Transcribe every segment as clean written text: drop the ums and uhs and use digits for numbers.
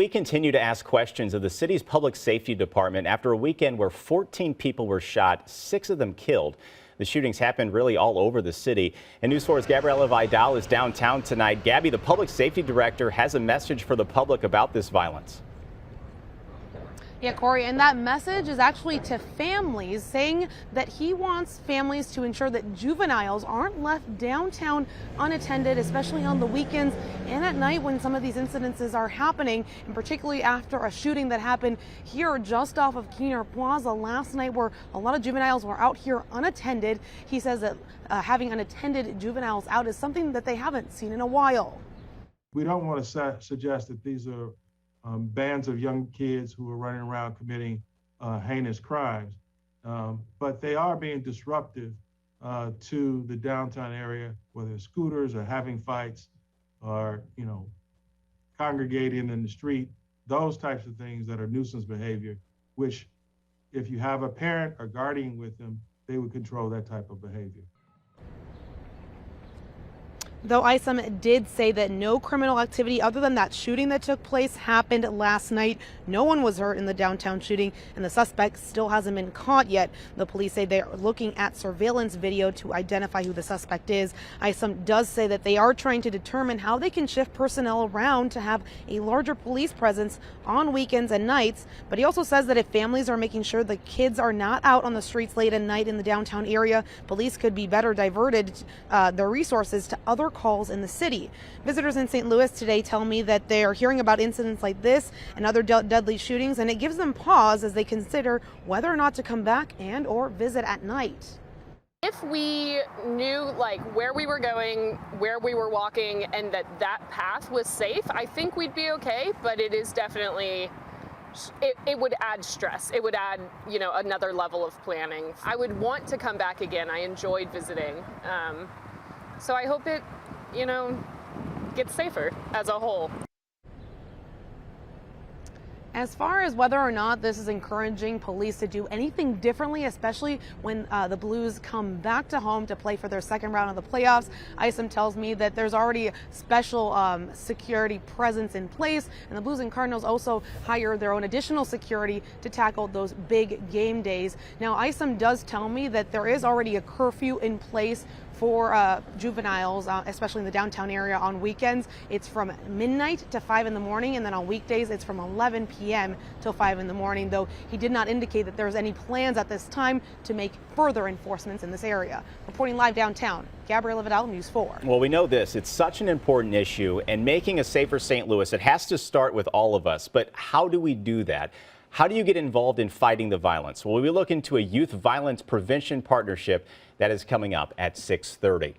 We continue to ask questions of the city's public safety department after a weekend where 14 people were shot, 6 of them killed. The shootings happened really all over the city. And News 4's Gabriela Vidal is downtown tonight. Gabby, the public safety director, has a message for the public about this violence. Yeah, Corey, and that message is actually to families, saying that he wants families to ensure that juveniles aren't left downtown unattended, especially on the weekends and at night when some of these incidences are happening, and particularly after a shooting that happened here just off of Keener Plaza last night, where a lot of juveniles were out here unattended. He says that having unattended juveniles out is something that they haven't seen in a while. We don't want to suggest that these are bands of young kids who are running around committing heinous crimes, but they are being disruptive to the downtown area, whether it's scooters or having fights or, congregating in the street, those types of things that are nuisance behavior, which if you have a parent or guardian with them, they would control that type of behavior. Though Isom did say that no criminal activity other than that shooting that took place happened last night. No one was hurt in the downtown shooting, and the suspect still hasn't been caught yet. The police say they're looking at surveillance video to identify who the suspect is. Isom does say that they are trying to determine how they can shift personnel around to have a larger police presence on weekends and nights. But he also says that if families are making sure the kids are not out on the streets late at night in the downtown area, police could be better diverted their resources to other calls in the city. Visitors in St. Louis today tell me that they are hearing about incidents like this and other deadly shootings, and it gives them pause as they consider whether or not to come back and or visit at night. If we knew where we were going, where we were walking, and that path was safe, I think we'd be okay, but it is definitely it would add stress. It would add, another level of planning. I would want to come back again. I enjoyed visiting. So I hope it, gets safer as a whole. As far as whether or not this is encouraging police to do anything differently, especially when the Blues come back to home to play for their second round of the playoffs, Isom tells me that there's already special security presence in place, and the Blues and Cardinals also hire their own additional security to tackle those big game days. Now, Isom does tell me that there is already a curfew in place for juveniles, especially in the downtown area on weekends. It's from midnight to 5 in the morning, and then on weekdays it's from 11 p.m. till 5 in the morning, though he did not indicate that there's any plans at this time to make further enforcements in this area. Reporting live downtown, Gabriela Vidal, News 4. Well, we know this. It's such an important issue, and making a safer St. Louis, it has to start with all of us. But how do we do that? How do you get involved in fighting the violence? Well, we look into a youth violence prevention partnership that is coming up at 6:30.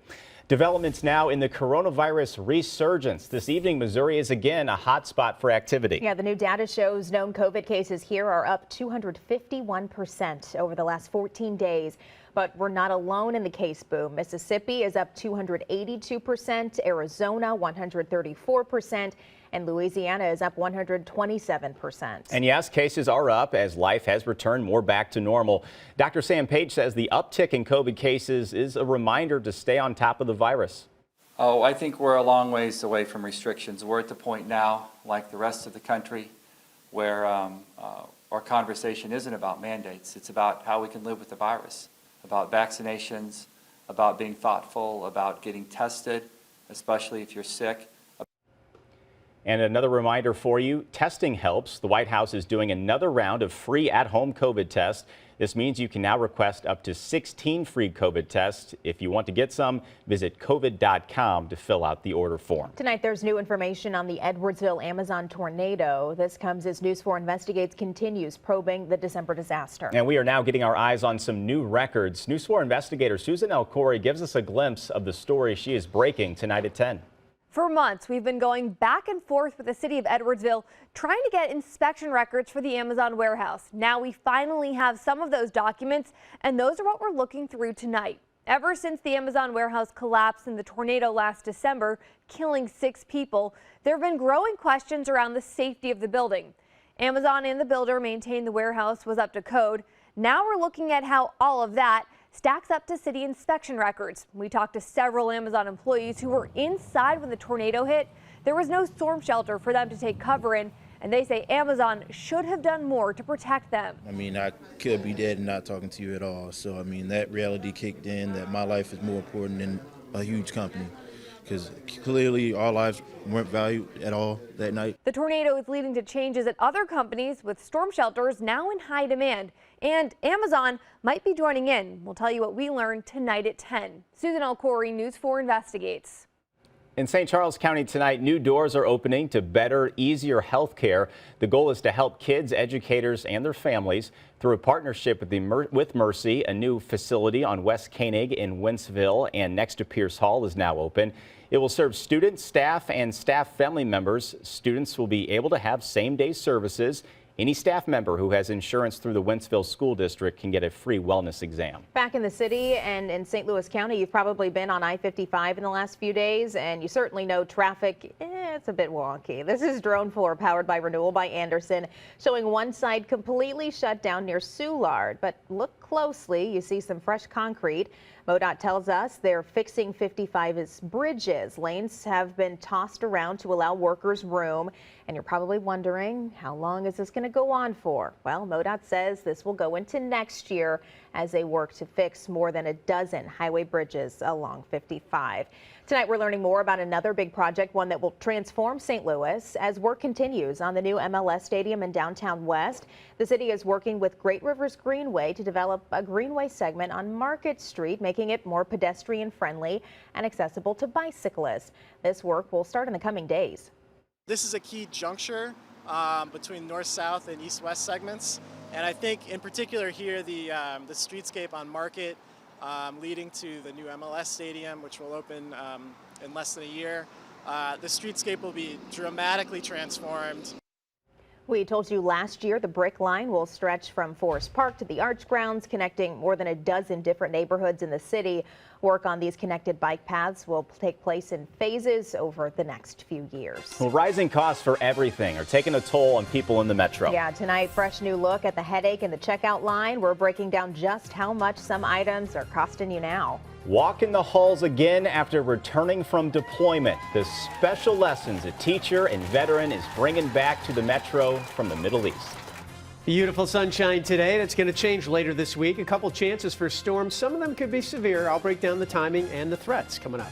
Developments now in the coronavirus resurgence. This evening, Missouri is again a hot spot for activity. Yeah, the new data shows known COVID cases here are up 251% over the last 14 days. But we're not alone in the case boom. Mississippi is up 282%, Arizona 134%, and Louisiana is up 127%. And yes, cases are up as life has returned more back to normal. Dr. Sam Page says the uptick in COVID cases is a reminder to stay on top of the virus. Oh, I think we're a long ways away from restrictions. We're at the point now, like the rest of the country, where our conversation isn't about mandates. It's about how we can live with the virus, about vaccinations, about being thoughtful, about getting tested, especially if you're sick. And another reminder for you, testing helps. The White House is doing another round of free at-home COVID tests. This means you can now request up to 16 free COVID tests. If you want to get some, visit covid.com to fill out the order form. Tonight, there's new information on the Edwardsville Amazon tornado. This comes as News 4 Investigates continues probing the December disaster. And we are now getting our eyes on some new records. News 4 investigator Susan L. Corey gives us a glimpse of the story she is breaking tonight at 10. For months, we've been going back and forth with the city of Edwardsville trying to get inspection records for the Amazon warehouse. Now we finally have some of those documents, and those are what we're looking through tonight. Ever since the Amazon warehouse collapsed in the tornado last December, killing 6 people, there have been growing questions around the safety of the building. Amazon and the builder maintained the warehouse was up to code. Now we're looking at how all of that stacks up to city inspection records. We talked to several Amazon employees who were inside when the tornado hit. There was no storm shelter for them to take cover in, and they say Amazon should have done more to protect them. I mean, I could be dead and not talking to you at all. So, I mean, that reality kicked in that my life is more important than a huge company. Because clearly our lives weren't valued at all that night. The tornado is leading to changes at other companies, with storm shelters now in high demand. And Amazon might be joining in. We'll tell you what we learned tonight at 10. Susan Alcori, News 4 Investigates. In St. Charles County tonight, new doors are opening to better, easier health care. The goal is to help kids, educators, and their families through a partnership with Mercy. A new facility on West Koenig in Wentzville and next to Pierce Hall is now open. It will serve students, staff, and staff family members. Students will be able to have same-day services. Any staff member who has insurance through the Wentzville School District can get a free wellness exam. Back in the city and in St. Louis County, you've probably been on I-55 in the last few days, and you certainly know traffic, it's a bit wonky. This is Drone 4, powered by Renewal by Anderson, showing one side completely shut down near Soulard. But look closely, you see some fresh concrete. MoDOT tells us they're fixing 55's bridges. Lanes have been tossed around to allow workers room. And you're probably wondering, how long is this going to go on for? Well, MoDOT says this will go into next year as they work to fix more than a dozen highway bridges along 55. Tonight, we're learning more about another big project, one that will transform St. Louis as work continues on the new MLS stadium in downtown West. The city is working with Great Rivers Greenway to develop a greenway segment on Market Street, making it more pedestrian friendly and accessible to bicyclists. This work will start in the coming days. This is a key juncture between north-south and east-west segments, and I think in particular here the streetscape on Market leading to the new MLS stadium, which will open in less than a year. The streetscape will be dramatically transformed. We told you last year the Brick Line will stretch from Forest Park to the Arch Grounds, connecting more than a dozen different neighborhoods in the city. Work on these connected bike paths will take place in phases over the next few years. Well, rising costs for everything are taking a toll on people in the metro. Yeah, tonight, fresh new look at the headache in the checkout line. We're breaking down just how much some items are costing you now. Walk in the halls again after returning from deployment. The special lessons a teacher and veteran is bringing back to the metro from the Middle East. Beautiful sunshine today. That's going to change later this week. A couple chances for storms. Some of them could be severe. I'll break down the timing and the threats coming up.